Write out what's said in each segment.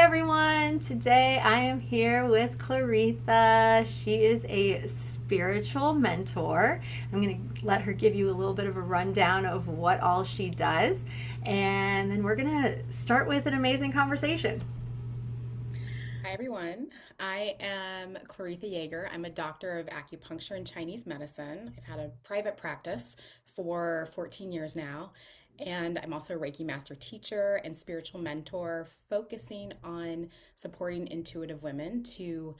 everyone. Today I am here with Claritha. She is a spiritual mentor. I'm going to let her give you a little bit of a rundown of what all she does, and then we're going to start with an amazing conversation. Hi, everyone. I am Claritha Yeager. I'm a doctor of acupuncture and Chinese medicine. I've had a private practice for 14 years now, and I'm also a Reiki master teacher and spiritual mentor, focusing on supporting intuitive women to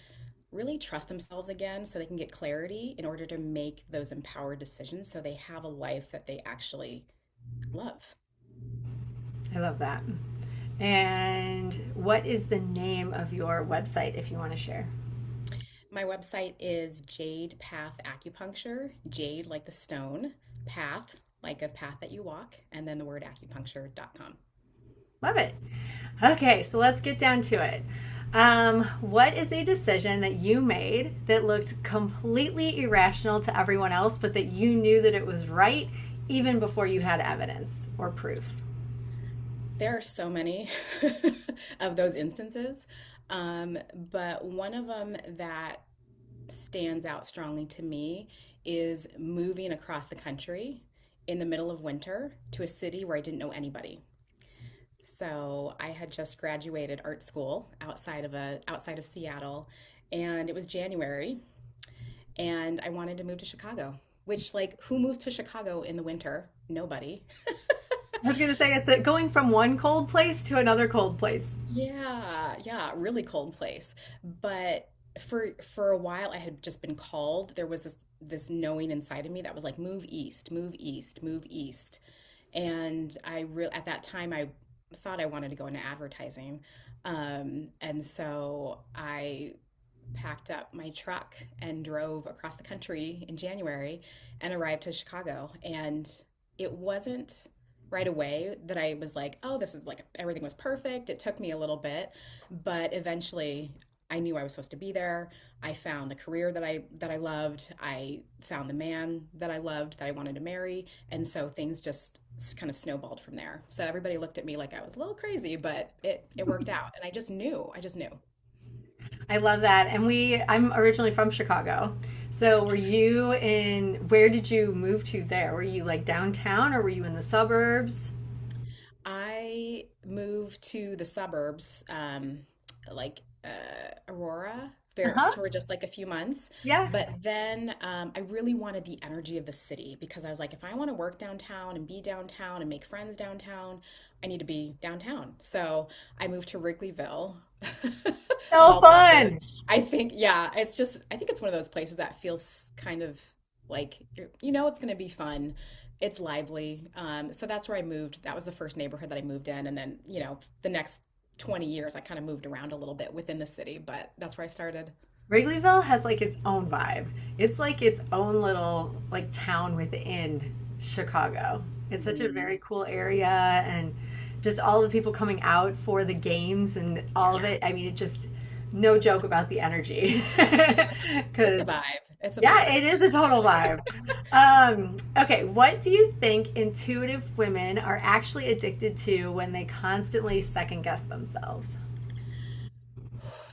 really trust themselves again so they can get clarity in order to make those empowered decisions so they have a life that they actually love. I love that. And what is the name of your website if you want to share? My website is Jade Path Acupuncture, jade like the stone, path like a path that you walk, and then the word acupuncture.com. Love it. Okay, so let's get down to it. What is a decision that you made that looked completely irrational to everyone else, but that you knew that it was right even before you had evidence or proof? There are so many of those instances, um, but one of them that stands out strongly to me is moving across the country in the middle of winter to a city where I didn't know anybody. So I had just graduated art school outside of Seattle, and it was January, and I wanted to move to Chicago. Which, like, who moves to Chicago in the winter? Nobody. I was going to say it's going from one cold place to another cold place. Yeah, really cold place. But for a while, I had just been called. There was this knowing inside of me that was like, move east, move east, move east. And at that time I thought I wanted to go into advertising. And so I packed up my truck and drove across the country in January and arrived to Chicago. And it wasn't right away that I was like, oh, this is like everything was perfect. It took me a little bit, but eventually I knew I was supposed to be there. I found the career that I loved. I found the man that I loved that I wanted to marry, and so things just kind of snowballed from there. So everybody looked at me like I was a little crazy, but it worked out, and I just knew. I just knew. I love that. And I'm originally from Chicago. So where did you move to there? Were you like downtown or were you in the suburbs? I moved to the suburbs, like Aurora, Uh-huh. for just like a few months. Yeah. But then I really wanted the energy of the city because I was like, if I want to work downtown and be downtown and make friends downtown, I need to be downtown. So I moved to Wrigleyville. Of So all places. fun. Yeah, I think it's one of those places that feels kind of like it's going to be fun. It's lively. So that's where I moved. That was the first neighborhood that I moved in. And then, the next 20 years, I kind of moved around a little bit within the city, but that's where I started. Wrigleyville has like its own vibe. It's like its own little like town within Chicago. It's such a Hmm. very cool area and just all the people coming out for the games and all of Yeah, it. I mean, it just no joke about the energy. it's a Cuz vibe. It's a yeah, vibe. it is a total vibe. Okay, what do you think intuitive women are actually addicted to when they constantly second guess themselves?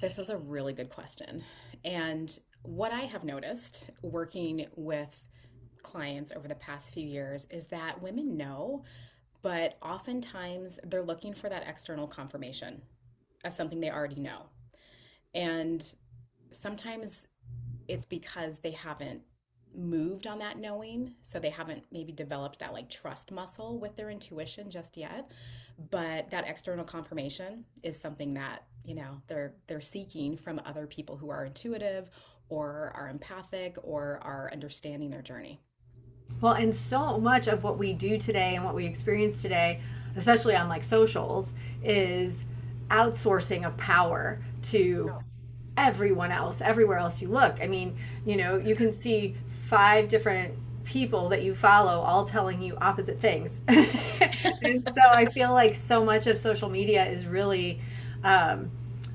This is a really good question. And what I have noticed working with clients over the past few years is that women know, but oftentimes they're looking for that external confirmation of something they already know. And sometimes it's because they haven't moved on that knowing. So they haven't maybe developed that like trust muscle with their intuition just yet. But that external confirmation is something that, they're seeking from other people who are intuitive or are empathic or are understanding their journey. Well, and so much of what we do today and what we experience today, especially on like socials, is outsourcing of power to Oh, everyone else, everywhere else you look. I mean, you can see five different people that you follow all telling you opposite things. And so I feel like so much of social media is really um,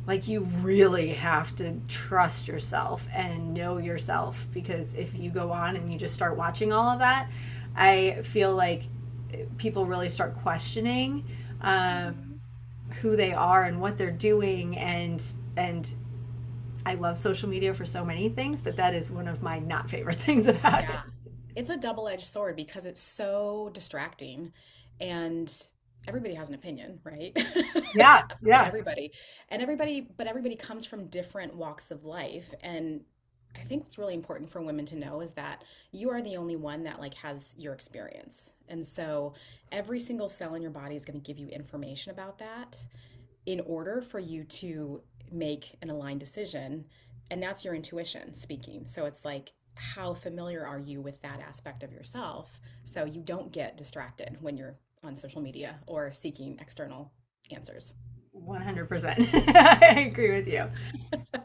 like you really have to trust yourself and know yourself because if you go on and you just start watching all of that, I feel like people really start questioning um, Mhm. who they are and what they're doing. And I love social media for so many things, but that is one of my not favorite things about it. Yeah. It's a double-edged sword because it's so distracting and everybody has an opinion, right? Yeah, Absolutely yeah. everybody. But everybody comes from different walks of life. And I think what's really important for women to know is that you are the only one that like has your experience. And so every single cell in your body is going to give you information about that in order for you to make an aligned decision. And that's your intuition speaking. So it's like, how familiar are you with that aspect of yourself so you don't get distracted when you're on social media or seeking external answers? 100%. I agree with you.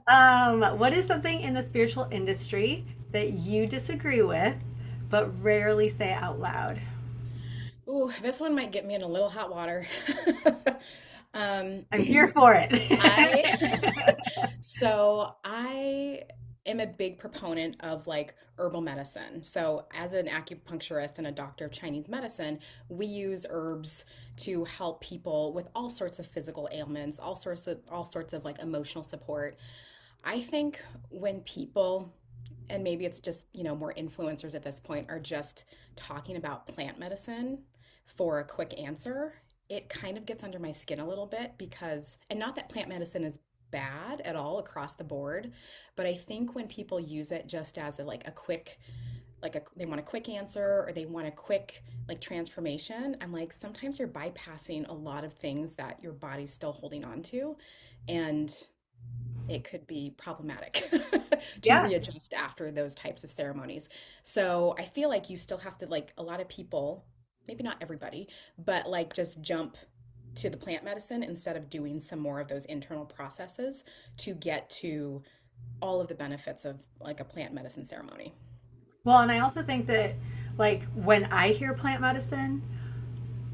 What is something in the spiritual industry that you disagree with, but rarely say out loud? Ooh, this one might get me in a little hot water. um, I'm here for it. I I am a big proponent of like herbal medicine. So as an acupuncturist and a doctor of Chinese medicine, we use herbs to help people with all sorts of physical ailments, all sorts of like emotional support. I think when people, and maybe it's just, more influencers at this point, are just talking about plant medicine for a quick answer, it kind of gets under my skin a little bit because, and not that plant medicine is bad at all across the board, but I think when people use it just as like a quick, they want a quick answer or they want a quick like transformation, I'm like, sometimes you're bypassing a lot of things that your body's still holding on to. And it could be problematic to Yeah. readjust after those types of ceremonies. So I feel like you still have to, like, a lot of people, maybe not everybody, but like just jump to the plant medicine instead of doing some more of those internal processes to get to all of the benefits of like a plant medicine ceremony. Well, and I also think that, like, when I hear plant medicine,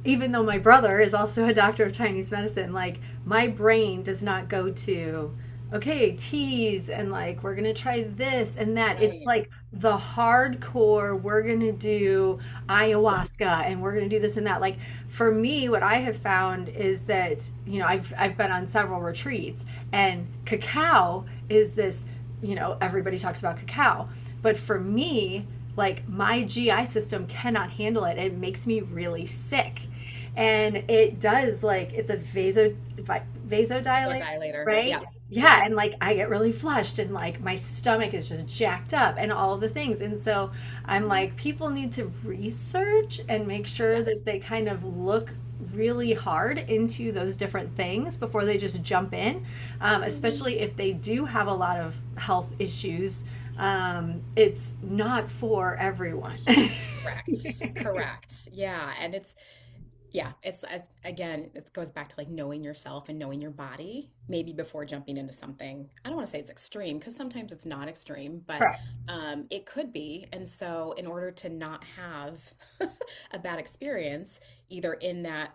even though my brother is also a doctor of Chinese medicine, like, my brain does not go to, okay, teas and like, we're going to try this and that. It's Right. like the hardcore, we're going to do Yeah. ayahuasca and we're going to do this and that. Like, for me, what I have found is that, I've been on several retreats, and cacao is this, everybody talks about cacao. But for me, like, my GI system cannot handle it. It makes me really sick. And it does, like, it's a So vasodilate, dilator. right? Yeah. Yeah, Yep. and like I get really flushed and like my stomach is just jacked up and all of the things. And so I'm like, people need to research and make sure Yes. that they kind of look really hard into those different things before they just jump in, Mhm. especially if they do have a lot of health issues. It's not for everyone. Correct. Correct. Yeah. And it's as again, it goes back to like knowing yourself and knowing your body, maybe before jumping into something. I don't want to say it's extreme because sometimes it's not extreme, but Correct. it could be. And so, in order to not have a bad experience, either in that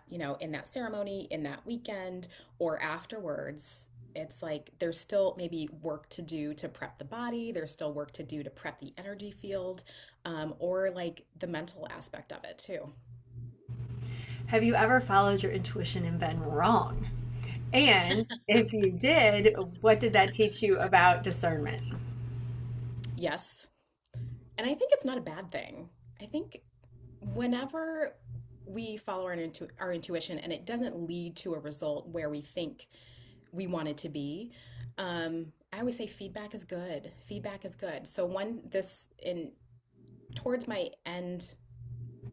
ceremony, in that weekend, or afterwards, it's like there's still maybe work to do to prep the body. There's still work to do to prep the energy field, or like the mental aspect of it too. Have you ever followed your intuition and been wrong? And if you did, what did that teach you about discernment? Yes. And I think it's not a bad thing. I think whenever we follow our intuition and it doesn't lead to a result where we think we want it to be, I always say feedback is good. Feedback is good. So one this in towards my end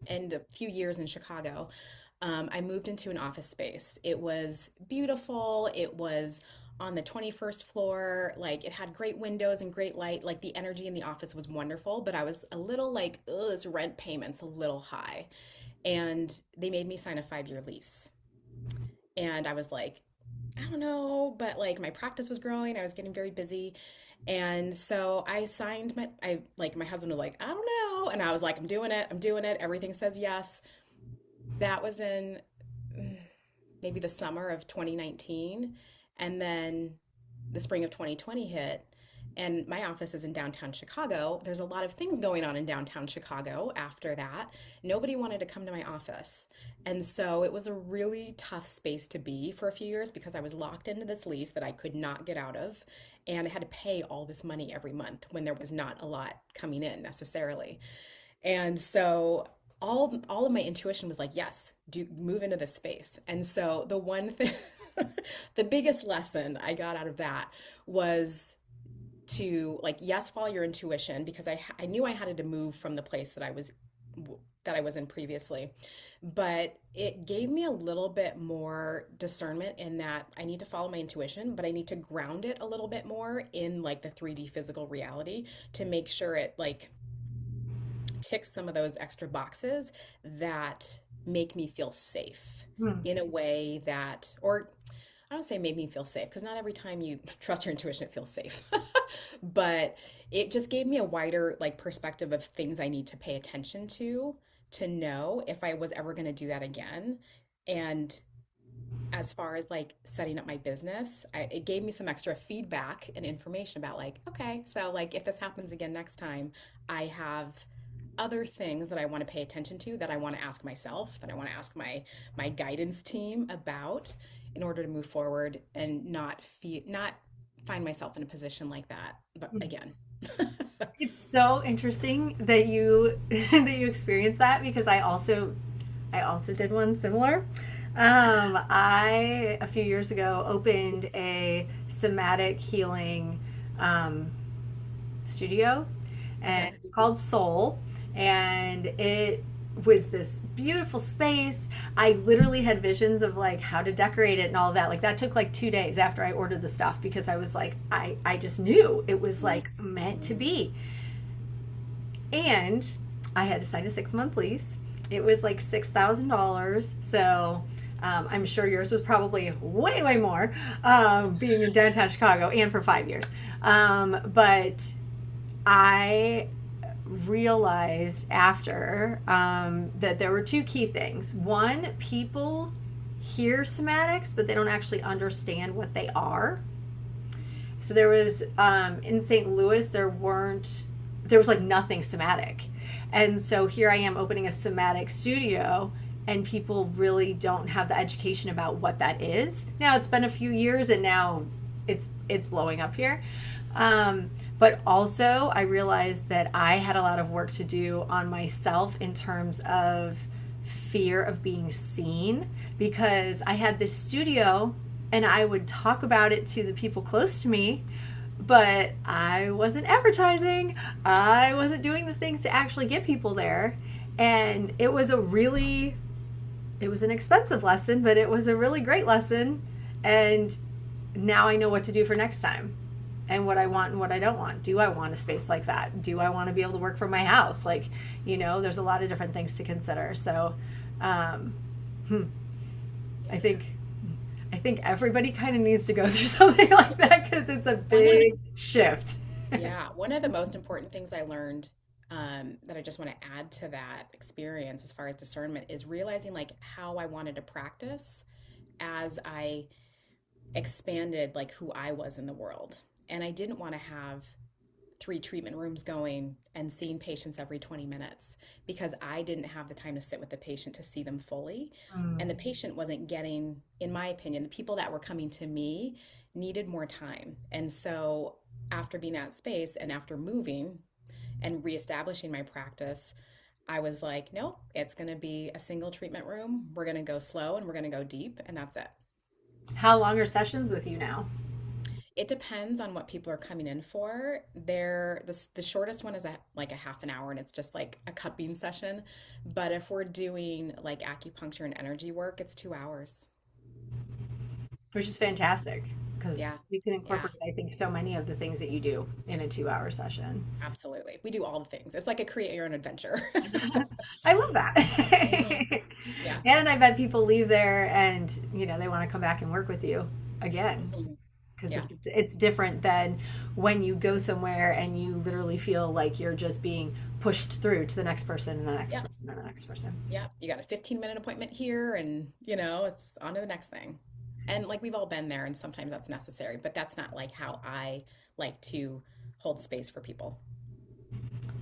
a few years in Chicago, I moved into an office space. It was beautiful. It was on the 21st floor. Like it had great windows and great light. Like the energy in the office was wonderful, but I was a little like, oh, this rent payment's a little high. And they made me sign a 5-year lease. And I was like, I don't know, but like my practice was growing. I was getting very busy. And so my husband was like, I don't know. And I was like, I'm doing it. I'm doing it. Everything says yes. That was in mm, maybe the summer of 2019. And then the spring of 2020 hit. And my office is in downtown Chicago. There's a lot of things going on in downtown Chicago after that. Nobody wanted to come to my office. And so it was a really tough space to be for a few years because I was locked into this lease that I could not get out of. And I had to pay all this money every month when there was not a lot coming in necessarily. And so all of my intuition was like, yes, do move into this space. And so the one thing, the biggest lesson I got out of that was to like, yes, follow your intuition because I knew I had to move from the place that I was in previously, but it gave me a little bit more discernment in that I need to follow my intuition, but I need to ground it a little bit more in like the 3D physical reality to make sure it like ticks some of those extra boxes that make me feel safe Hmm. in a way that, or I don't say made me feel safe because not every time you trust your intuition, it feels safe. But it just gave me a wider like perspective of things I need to pay attention to know if I was ever going to do that again. And as far as like setting up my business, it gave me some extra feedback and information about like, okay, so like if this happens again next time, I have other things that I want to pay attention to that I want to ask myself, that I want to ask my guidance team about in order to move forward and not find myself in a position like that. But again, It's so interesting that you that you experienced that because I also did one similar. I a few years ago opened a somatic healing um, studio, and okay. it's called Soul, and it was this beautiful space. I literally had visions of like how to decorate it and all of that. Like that took like 2 days after I ordered the stuff because I was like, I just knew it was like meant to Mhm. be. And I had to sign a 6 month lease. It was like $6,000. So I'm sure yours was probably way, way more, being in downtown Chicago and for 5 years. But I realized after that there were two key things. One, people hear somatics, but they don't actually understand what they are. So there was in St. Louis, there was like nothing somatic. And so here I am opening a somatic studio, and people really don't have the education about what that is. Now it's been a few years, and now it's blowing up here. But also, I realized that I had a lot of work to do on myself in terms of fear of being seen because I had this studio and I would talk about it to the people close to me, but I wasn't advertising. I wasn't doing the things to actually get people there. And it was an expensive lesson, but it was a really great lesson. And now I know what to do for next time and what I want and what I don't want. Do I want a space like that? Do I want to be able to work from my house? Like, there's a lot of different things to consider. So, um, hmm, I Yeah. think I think everybody kind of needs to go through something like that because it's a One of big shift. Yeah, one of the most important things I learned that I just want to add to that experience as far as discernment is realizing like how I wanted to practice as I expanded like who I was in the world. And I didn't want to have three treatment rooms going and seeing patients every 20 minutes because I didn't have the time to sit with the patient to see them fully. And the Mm. patient wasn't getting, in my opinion, the people that were coming to me needed more time. And so after being at space and after moving and reestablishing my practice, I was like, nope, it's going to be a single treatment room. We're going to go slow and we're going to go deep, and that's it. How long are sessions with you now? It depends on what people are coming in for. The shortest one is like a half an hour, and it's just like a cupping session. But if we're doing like acupuncture and energy work, it's 2 hours. Which is fantastic because Yeah, you can yeah, incorporate, I think, so many of the things that you do in a 2 hour session. absolutely. We do all the things. It's like a create your own adventure. I love Hmm. that. Yeah. And I've had people leave there and, they want to come back and work with you again Mhm. because Yeah. it's different than when you go somewhere and you literally feel like you're just being pushed through to the next person and the next Yeah. person and the next person. Yeah. You got a 15-minute appointment here, and it's on to the next thing. And like we've all been there, and sometimes that's necessary, but that's not like how I like to. hold space for people.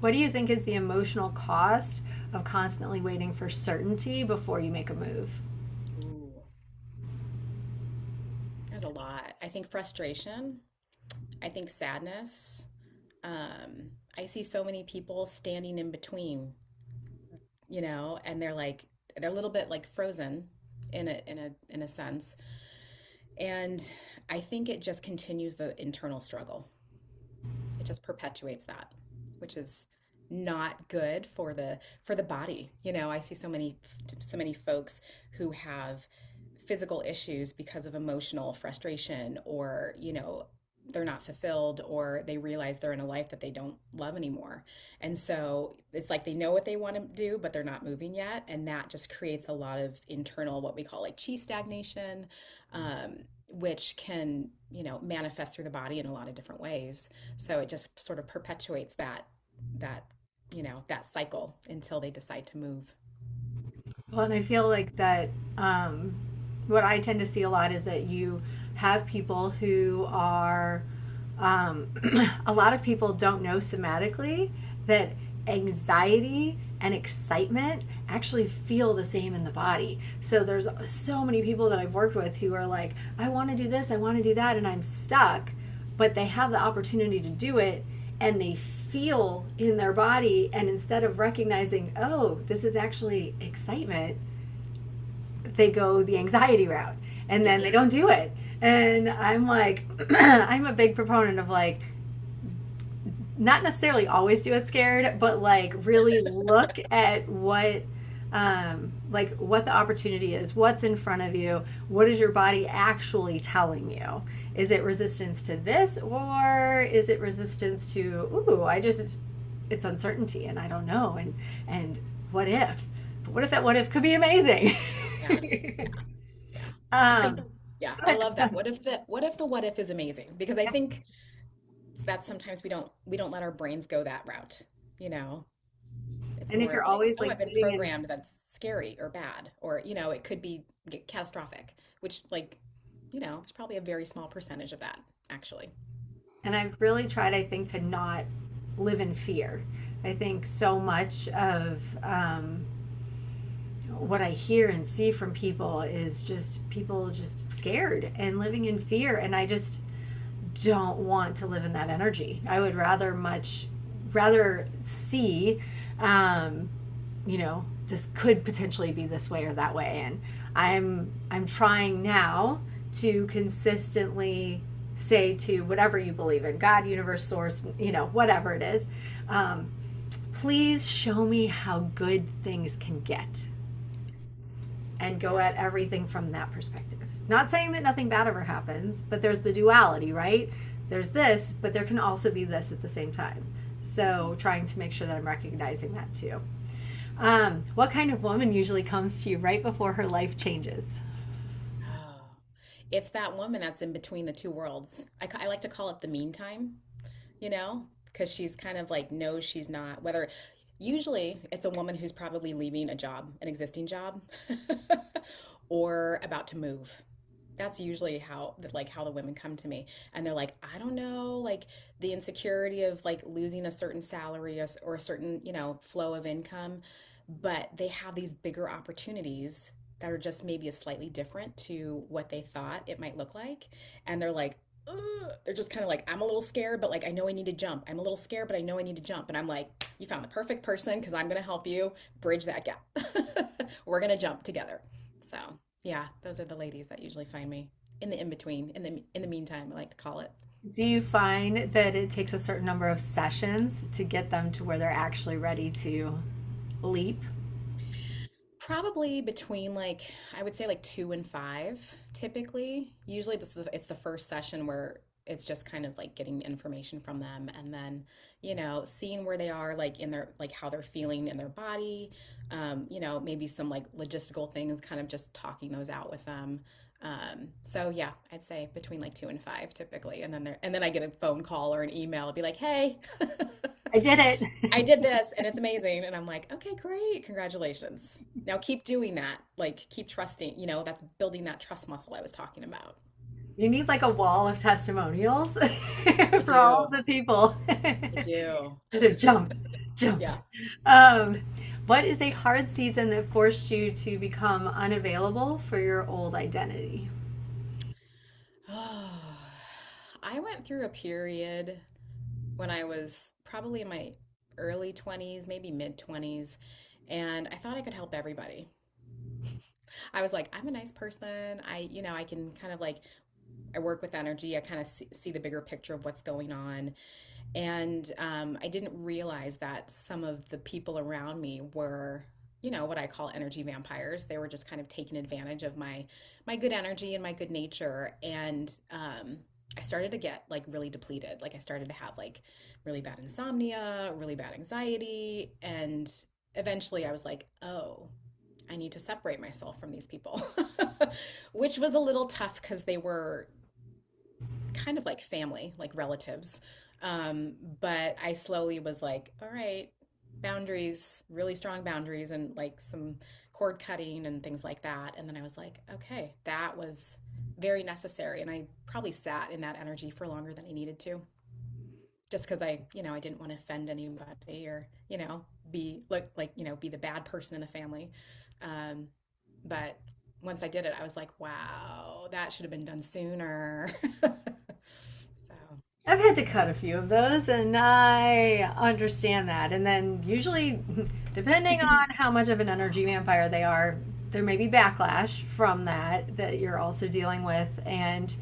What do you think is the emotional cost of constantly waiting for certainty before you make a move? Ooh, there's a lot. I think frustration, I think sadness. I see so many people standing in between, and they're a little bit like frozen in a sense. And I think it just continues the internal struggle. It just perpetuates that, which is not good for the body. I see so many folks who have physical issues because of emotional frustration, or they're not fulfilled, or they realize they're in a life that they don't love anymore. And so it's like they know what they want to do, but they're not moving yet. And that just creates a lot of internal, what we call like chi stagnation, which can, manifest through the body in a lot of different ways. So it just sort of perpetuates that, that cycle until they decide to move. Well, and I feel like that what I tend to see a lot is that you have people who are, um, a lot of people don't know somatically that anxiety and excitement actually feel the same in the body. So there's so many people that I've worked with who are like, I want to do this, I want to do that, and I'm stuck, but they have the opportunity to do it and they feel in their body. And instead of recognizing, oh, this is actually excitement, they go the anxiety route and then they don't do it. And I'm like, I'm a big proponent of like, not necessarily always do it scared, but like really look at what the opportunity is, what's in front of you, what is your body actually telling you? Is it resistance to this, or is it resistance to, ooh, it's uncertainty and I don't know, and what if? But what if that what if could be amazing? Yeah. Yeah. I think, um, yeah, Go I ahead. love that. What if is amazing? Because I think that sometimes we don't let our brains go that route, you know. It's And if more you're of like, always oh, like I've been sitting in, programmed that's scary or bad, or it could be get catastrophic, which like, it's probably a very small percentage of that actually. and I've really tried, I think, to not live in fear. I think so much of what I hear and see from people is just people just scared and living in fear. And I just don't want to live in that energy. I would rather see, um, this could potentially be this way or that way. And I'm trying now to consistently say to whatever you believe in, God, universe, source, whatever it is, um, please show me how good things can get, and go Yeah. at everything from that perspective. Not saying that nothing bad ever happens, but there's the duality, right? There's this, but there can also be this at the same time. So trying to make sure that I'm recognizing that too. What kind of woman usually comes to you right before her life changes? Oh, it's that woman that's in between the two worlds. I like to call it the meantime, because she's kind of like knows she's not, whether usually it's a woman who's probably leaving a job, an existing job, or about to move. That's usually how the women come to me, and they're like, I don't know, like the insecurity of like losing a certain salary, or a certain, flow of income, but they have these bigger opportunities that are just maybe a slightly different to what they thought it might look like. And they're like, ugh. They're just kind of like, I'm a little scared, but like, I know I need to jump. I'm a little scared, but I know I need to jump. And I'm like, you found the perfect person because I'm going to help you bridge that gap. We're going to jump together. So, yeah, those are the ladies that usually find me in the in between, in the meantime, I like to call it. Do you find that it takes a certain number of sessions to get them to where they're actually ready to leap? Probably between like I would say like 2 and 5 typically. Usually it's the first session where it's just kind of like getting information from them, and then seeing where they are like in their like how they're feeling in their body, maybe some like logistical things, kind of just talking those out with them. So yeah, I'd say between like 2 and 5 typically, and then I get a phone call or an email. I'll be like, hey, I did it. I did this and it's amazing. And I'm like, okay, great. Congratulations. Now keep doing that. Like keep trusting, that's building that trust muscle I was talking about. You need like a wall of testimonials I for all of do. the people I do. that have jumped. Yeah. Um, what is a hard season that forced you to become unavailable for your old identity? Oh, I went through a period when I was probably in my early 20s, maybe mid 20s, and I thought I could help everybody. I was like, I'm a nice person. I can kind of like, I work with energy. I kind of see the bigger picture of what's going on. And I didn't realize that some of the people around me were, what I call energy vampires. They were just kind of taking advantage of my good energy and my good nature. And I started to get like really depleted. Like I started to have like really bad insomnia, really bad anxiety, and eventually I was like, oh, I need to separate myself from these people, which was a little tough because they were kind of like family, like relatives. But I slowly was like, all right, boundaries, really strong boundaries, and like some cord cutting and things like that. And then I was like, okay, that was very necessary. And I probably sat in that energy for longer than I needed to, just because I didn't want to offend anybody or, be like, be the bad person in the family. Um, but once I did it, I was like, wow, that should have been done sooner. So, I've had to cut a few of those, and I understand that. And then, usually, depending on how much of an energy vampire they are, there may be backlash from that you're also dealing with. And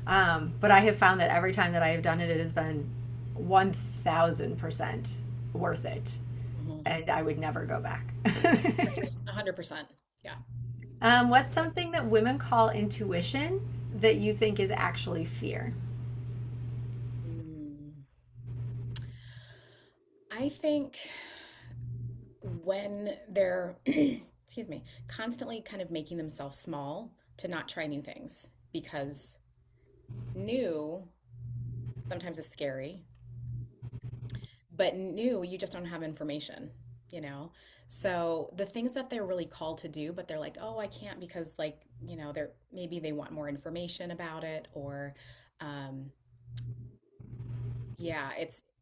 but I have found that every time that I have done it, it has been 1000% worth it, mhm. and I would never go back. Right. 100%. Yeah. What's something that women call intuition that you think is actually fear? Mm. I think when they're, excuse me, constantly kind of making themselves small to not try new things because new sometimes is scary, but new, you just don't have information, you know? So the things that they're really called to do, but they're like, oh, I can't because like, they're maybe they want more information about it or um yeah,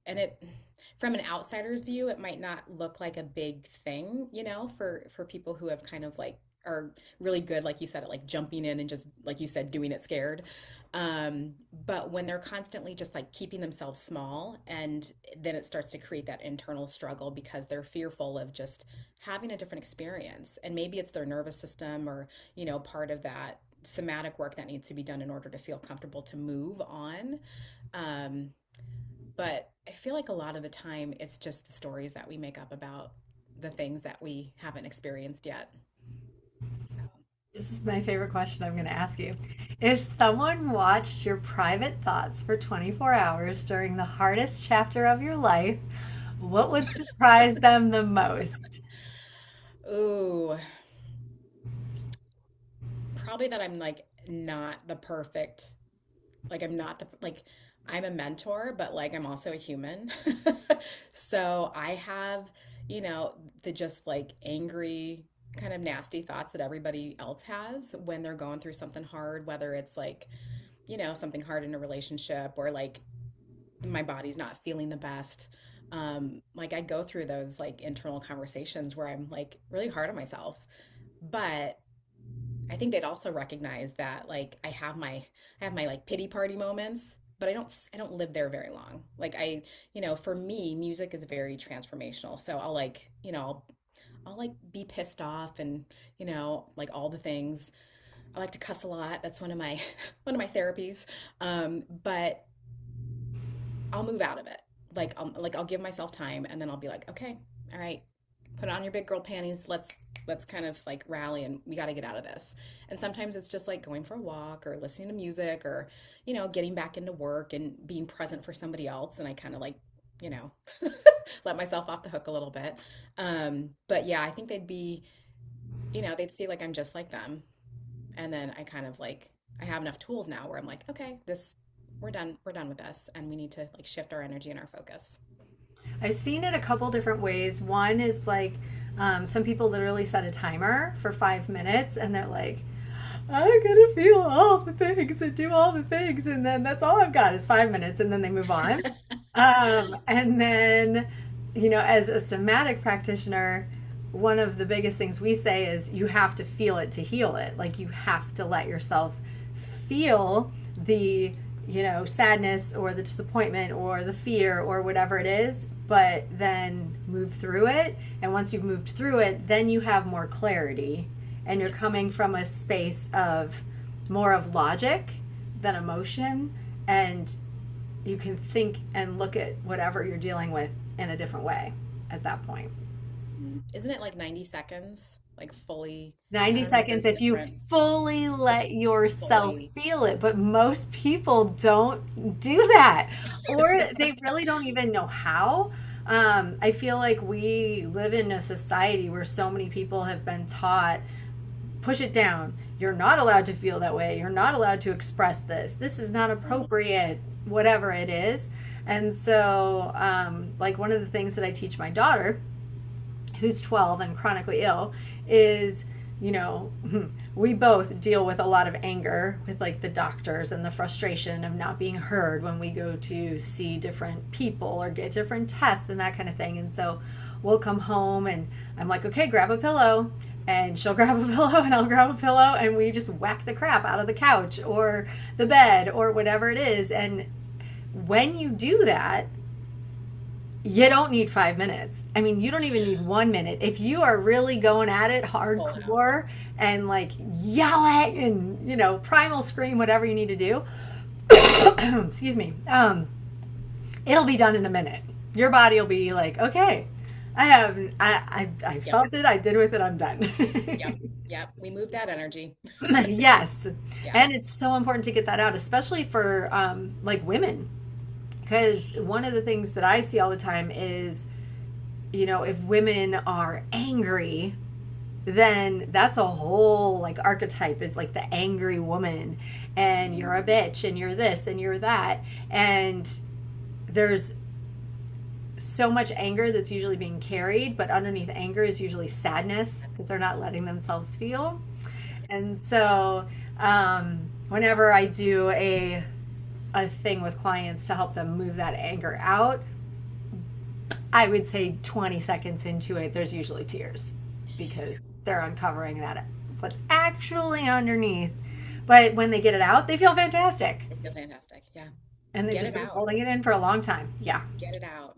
and it from an outsider's view, it might not look like a big thing, for people who have kind of like are really good, like you said, at like jumping in and just like you said, doing it scared. But when they're constantly just like keeping themselves small, and then it starts to create that internal struggle because they're fearful of just having a different experience. And maybe it's their nervous system or, part of that somatic work that needs to be done in order to feel comfortable to move on. Um, but I feel like a lot of the time it's just the stories that we make up about the things that we haven't experienced yet. So, This is my favorite question I'm going to ask you. If someone watched your private thoughts for 24 hours during the hardest chapter of your life, what would surprise them the most? ooh, probably that I'm like not the perfect, like I'm not the like I'm a mentor, but like I'm also a human. So I have, the just like angry, kind of nasty thoughts that everybody else has when they're going through something hard, whether it's like, something hard in a relationship or like my body's not feeling the best. Like I go through those like internal conversations where I'm like really hard on myself. But I think they'd also recognize that like I have my like pity party moments, but I don't live there very long. Like for me, music is very transformational. So I'll like, I'll like be pissed off and, like all the things. I like to cuss a lot. That's one of my one of my therapies. But I'll move out of it. Like I'll give myself time and then I'll be like, okay, all right, put on your big girl panties. Let's kind of like rally and we got to get out of this. And sometimes it's just like going for a walk or listening to music or, getting back into work and being present for somebody else. And I kind of like, you know, let myself off the hook a little bit. But yeah, I think they'd see like I'm just like them. And then I kind of like I have enough tools now where I'm like, okay, this we're done with this and we need to like shift our energy and our focus. I've seen it a couple different ways. One is like some people literally set a timer for 5 minutes and they're like, I'm gonna feel all the things and do all the things, and then that's all I've got is 5 minutes, and then they move on. And then, as a somatic practitioner, one of the biggest things we say is you have to feel it to heal it. Like you have to let yourself feel the, sadness or the disappointment or the fear or whatever it is, but then move through it. And once you've moved through it, then you have more clarity and you're coming Yes. from a space of more of logic than emotion, and you can think and look at whatever you're dealing with in a different way at that point. Isn't it like 90 seconds? Like fully, I 90 don't know if seconds there's if you different, fully it's let yourself fully. feel it, but most people don't do that, or they really don't even know how. I feel like we live in a society where so many people have been taught push it down. You're not allowed to feel that way. You're not allowed to express this. This is not appropriate, whatever it is. And so, like, one of the things that I teach my daughter, who's 12 and chronically ill, is, you know, we both deal with a lot of anger with like the doctors and the frustration of not being heard when we go to see different people or get different tests and that kind of thing. And so we'll come home and I'm like, okay, grab a pillow. And she'll grab a pillow and I'll grab a pillow and we just whack the crap out of the couch or the bed or whatever it is. And when you do that, you don't need 5 minutes. I mean, you don't even need 1 minute. If you are really going at it Pull it out. hardcore and like yelling and, primal scream, whatever you need to do, excuse me, it'll be done in a minute. Your body will be like, okay, I Yep. felt it. I did with it. I'm done. Yep. Yep. We move that energy. Yes. Yeah. And it's so important to get that out, especially for like women. Because one of the things that I see all the time is, if women are angry, then that's a whole like archetype is like the angry woman, and you're a bitch, and you're this, and you're that. And there's so much anger that's usually being carried, but underneath anger is usually sadness that they're not letting themselves feel. And so, whenever I do a thing with clients to help them move that anger out, I would say 20 seconds into it, there's usually tears because they're uncovering that what's actually underneath. But when they get it out, they feel fantastic. I feel fantastic. Yeah. And they've Get just it been out. holding it in for a long time. Yeah. Get it out.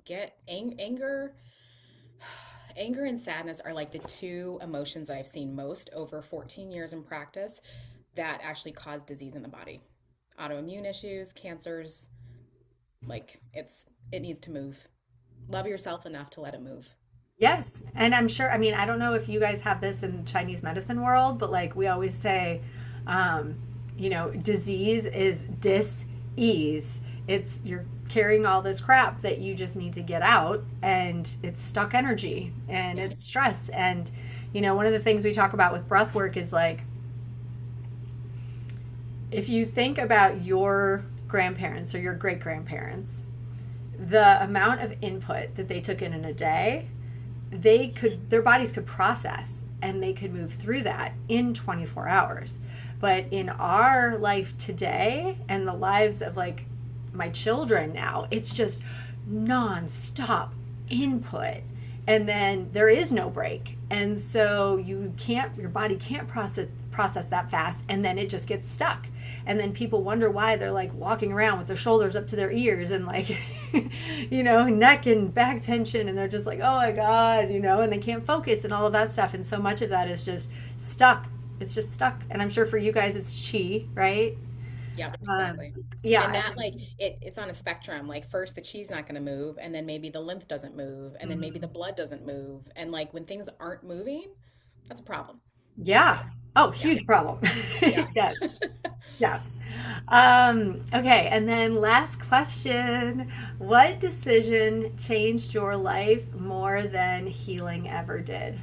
Anger. Anger and sadness are like the two emotions that I've seen most over 14 years in practice that actually cause disease in the body. Autoimmune issues, cancers, like it needs to move. Love yourself enough to let it move. Yes. And I'm sure, I mean, I don't know if you guys have this in Chinese medicine world, but like we always say, um, disease is dis-ease. It's you're carrying all this crap that you just need to get out, and it's stuck energy and Yeah. it's stress. And, one of the things we talk about with breath work is like, if you think about your grandparents or your great grandparents, the amount of input that they took in a day, their bodies could process and they could move through that in 24 hours. But in our life today and the lives of like my children now, it's just nonstop input, and then there is no break, and so your body can't process that fast, and then it just gets stuck. And then people wonder why they're like walking around with their shoulders up to their ears and like neck and back tension, and they're just like, oh my god, and they can't focus and all of that stuff. And so much of that is just stuck. It's just stuck. And I'm sure for you guys it's chi, right? Yep, um, exactly. And yeah. that like it's on a spectrum. Like first the cheese not going to move, and then maybe the lymph doesn't move, and then maybe the Mhm. blood doesn't move. And like when things aren't moving, that's a problem. Yeah. That's a, Oh, yeah. huge problem. Yeah. Yes. Yes. Okay, and then last question. What decision changed your life more than healing ever did?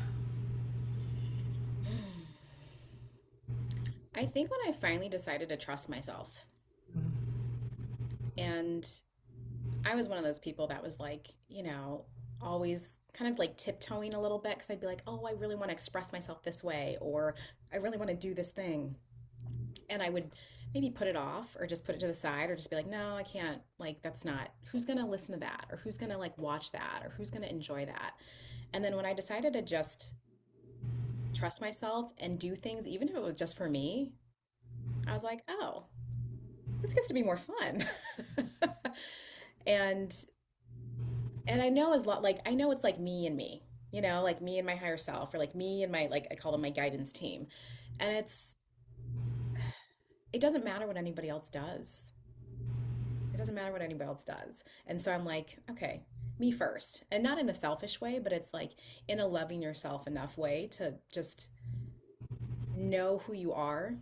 I think when I finally decided to trust myself, and I was one of those people that was like, always kind of like tiptoeing a little bit because I'd be like, oh, I really want to express myself this way, or I really want to do this thing. and I would maybe put it off or just put it to the side or just be like, no, I can't. Like, that's not, who's going to listen to that? Or who's going to like watch that? Or who's going to enjoy that? And then when I decided to just trust myself and do things, even if it was just for me, I was like, oh, this gets to be more fun. and and I know as lot like I know it's like me and me, like me and my higher self, or like me and my, like, I call them my guidance team. And it doesn't matter what anybody else does. It doesn't matter what anybody else does. And so I'm like, okay, me first. And not in a selfish way, but it's like in a loving yourself enough way to just know who you are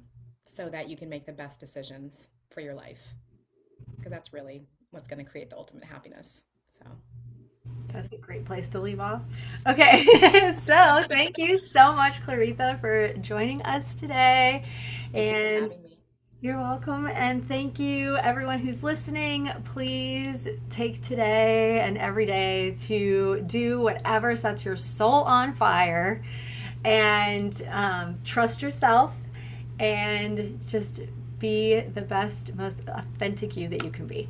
so that you can make the best decisions for your life. Because that's really what's going to create the ultimate happiness. So, That's a great place to leave off. Okay, so thank you so much, Clarissa, for joining us today. thank you for And having me. you're welcome. And thank you, everyone who's listening. Please take today and every day to do whatever sets your soul on fire, and trust yourself, and just be the best, most authentic you that you can be.